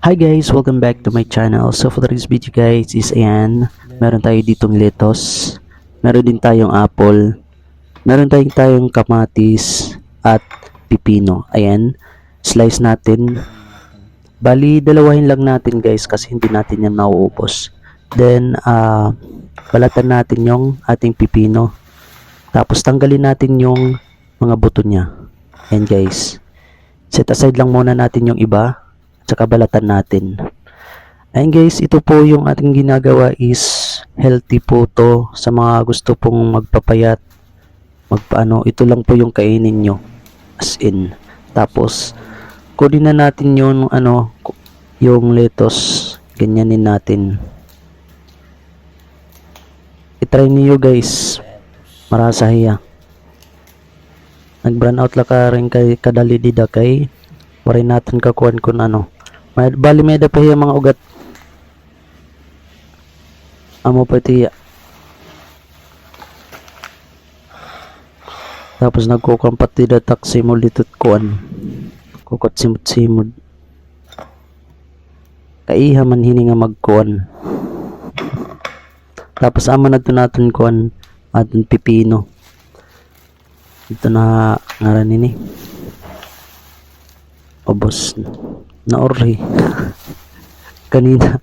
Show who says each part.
Speaker 1: Hi guys, welcome back to my channel. So for today's video guys is ayan, meron tayo ditong lettuce, meron din tayong apple, meron tayong kamatis at pipino. Ayan, slice natin. Bali, dalawahin lang natin guys kasi hindi natin yan mauubos. Then, balatan natin yung ating pipino. Tapos tanggalin natin yung mga buto niya. Ayan guys. Set aside lang muna natin yung iba. Tsaka balatan natin. Ayun guys, ito po yung ating ginagawa is healthy po to sa mga gusto pong magpapayat, magpaano, ito lang po yung kainin nyo. As in. Tapos, kunin na natin yung yung lettuce. Ganyanin natin. I-try niyo guys. Marasahiya. Nag-brown out la ka rin kay kadali dida kay warin natin kakuan kun bali may da pa yung mga ugat amo pati tapos nagkukampat dida taksimol dito kuan kukot simod kaiha man hini nga magkuan tapos ama na natin kuan aton pipino ito na ngaran ini obos na orhi kanina